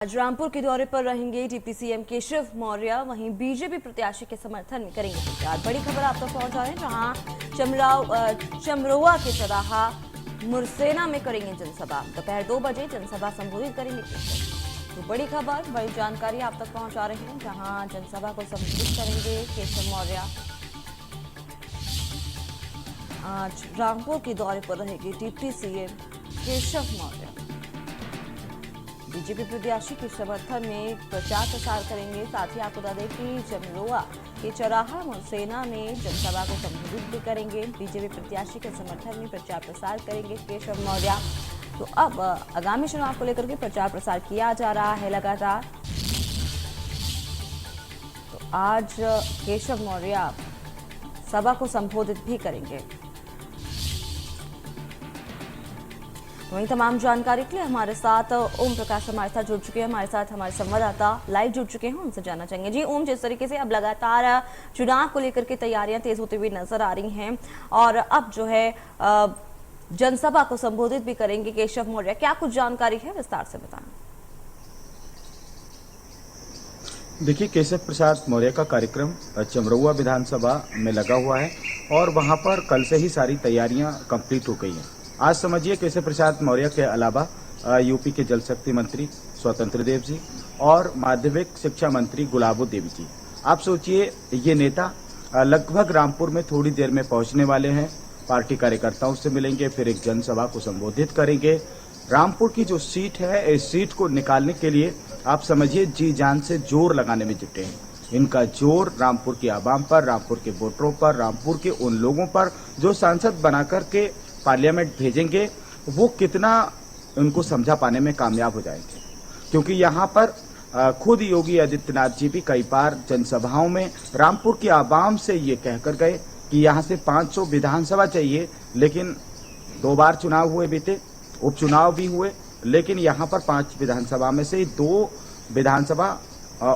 आज रामपुर के दौरे पर रहेंगे डिप्टी सीएम केशव मौर्य। वहीं बीजेपी प्रत्याशी के समर्थन में करेंगे प्रचार। बड़ी खबर आप तक पहुंचा रहे हैं, जहां चमरोआ के चौराहा मुरसेना में करेंगे जनसभा। दोपहर 2 बजे जनसभा संबोधित करेंगे केशव। तो बड़ी खबर, बड़ी जानकारी आप तक पहुंचा रहे हैं, जहां जनसभा को संबोधित करेंगे केशव मौर्य। आज रामपुर के दौरे पर रहेंगे deputy CM Keshav Maurya. BJP प्रत्याशी के समर्थन में प्रचार प्रसार करेंगे। साथ ही आपको बता दें कि चमरोआ के चौराहा मुरसेना में जनसभा को संबोधित भी करेंगे। बीजेपी प्रत्याशी के समर्थन में प्रचार प्रसार करेंगे केशव मौर्य। तो अब आगामी चुनाव को लेकर के प्रचार प्रसार किया जा रहा है लगातार। तो आज केशव मौर्य सभा को संबोधित भी करेंगे। वहीं तमाम जानकारी के लिए हमारे साथ ओम प्रकाश हमारे साथ जुड़ चुके हैं। हमारे साथ हमारे संवाददाता लाइव जुड़ चुके हैं, उनसे जानना चाहेंगे। जी ओम, जिस तरीके से अब लगातार चुनाव को लेकर के तैयारियां तेज होती हुई नजर आ रही हैं और अब जो है जनसभा को संबोधित भी करेंगे केशव मौर्य, क्या कुछ जानकारी है, विस्तार से बताएं। देखिए, केशव प्रसाद मौर्य का कार्यक्रम चमरोआ विधानसभा में लगा हुआ है और वहां पर कल से ही सारी तैयारियां कंप्लीट हो गई हैं। आज समझिए केशव प्रसाद मौर्य के अलावा यूपी के जल शक्ति मंत्री स्वतंत्र देव जी और माध्यमिक शिक्षा मंत्री गुलाबो देवी जी, आप सोचिए ये नेता लगभग रामपुर में थोड़ी देर में पहुंचने वाले हैं। पार्टी कार्यकर्ताओं से मिलेंगे, फिर एक जनसभा को संबोधित करेंगे। रामपुर की जो सीट है, इस सीट को निकालने के लिए आप समझिए जी जान से जोर लगाने में जुटे हैं। इनका जोर रामपुर की आवाम पर, रामपुर के वोटरों पर, रामपुर के उन लोगों पर जो सांसद बनाकर के पार्लियामेंट भेजेंगे, वो कितना उनको समझा पाने में कामयाब हो जाएंगे। क्योंकि यहाँ पर खुद योगी आदित्यनाथ जी भी कई बार जनसभाओं में रामपुर की आवाम से ये कहकर गए कि यहाँ से 500 विधानसभा चाहिए, लेकिन 2 बार चुनाव हुए बीते, उपचुनाव भी हुए, लेकिन यहाँ पर 5 विधानसभा में से 2 विधानसभा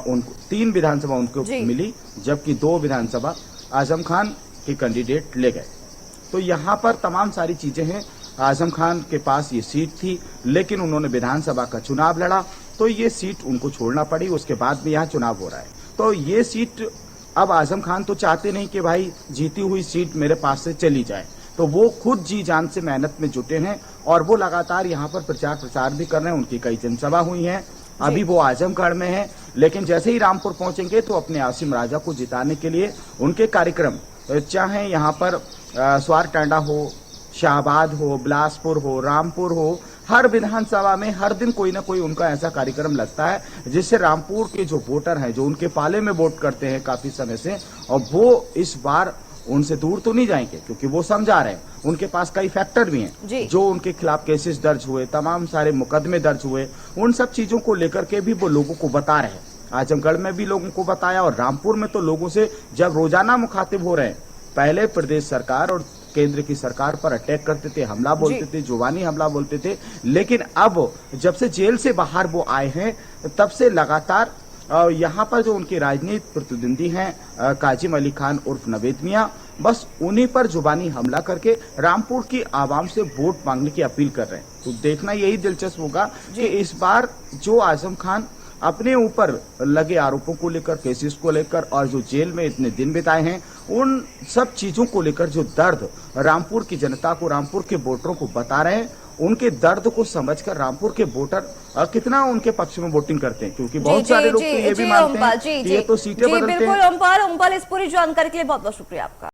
उनको 3 विधानसभा उनको मिली, जबकि 2 विधानसभा आजम खान के कैंडिडेट ले गए। तो यहाँ पर तमाम सारी चीजें हैं। आजम खान के पास ये सीट थी, लेकिन उन्होंने विधानसभा का चुनाव लड़ा तो ये सीट उनको छोड़ना पड़ी। उसके बाद भी यहाँ चुनाव हो रहा है, तो ये सीट अब आजम खान तो चाहते नहीं कि भाई जीती हुई सीट मेरे पास से चली जाए, तो वो खुद जी जान से मेहनत में जुटे हैं और वो लगातार यहाँ पर प्रचार प्रसार भी कर रहे हैं। उनकी कई जनसभा हुई हैं, अभी वो आजमगढ़ में है, लेकिन जैसे ही रामपुर पहुंचेंगे तो अपने आसिम राजा को जिताने के लिए उनके कार्यक्रम, चाहे यहाँ पर स्वार टांडा हो, शाहबाद हो, बिलासपुर हो, रामपुर हो, हर विधानसभा में हर दिन कोई ना कोई उनका ऐसा कार्यक्रम लगता है जिससे रामपुर के जो वोटर हैं, जो उनके पाले में वोट करते हैं काफी समय से, और वो इस बार उनसे दूर तो नहीं जाएंगे, क्योंकि वो समझा रहे हैं। उनके पास कई फैक्टर भी हैं जो उनके खिलाफ केसेस दर्ज हुए, तमाम सारे मुकदमे दर्ज हुए, उन सब चीजों को लेकर के भी वो लोगों को बता रहे हैं। आजमगढ़ में भी लोगों को बताया और रामपुर में तो लोगों से जब रोजाना मुखातिब हो रहे हैं। पहले प्रदेश सरकार और केंद्र की सरकार पर अटैक करते थे, हमला बोलते थे, जुबानी हमला बोलते थे, लेकिन अब जब से जेल से बाहर वो आए हैं तब से लगातार यहाँ पर जो उनके राजनीतिक प्रतिद्वंदी हैं काजिम अली खान उर्फ नवेद मियां, बस उन्हीं पर जुबानी हमला करके रामपुर की आवाम से वोट मांगने की अपील कर रहे हैं। तो देखना यही दिलचस्प होगा कि इस बार जो आजम खान अपने ऊपर लगे आरोपों को लेकर, केसेस को लेकर और जो जेल में इतने दिन बिताए हैं, उन सब चीजों को लेकर जो दर्द रामपुर की जनता को, रामपुर के वोटरों को बता रहे हैं, उनके दर्द को समझकर रामपुर के वोटर कितना उनके पक्ष में वोटिंग करते हैं। क्योंकि बहुत सारे लोग तो ये भी मानते हैं कि ये तो सीटें बदलते हैं। बिल्कुल ओमपाल, इस पूरी जानकारी के लिए बहुत बहुत शुक्रिया आपका।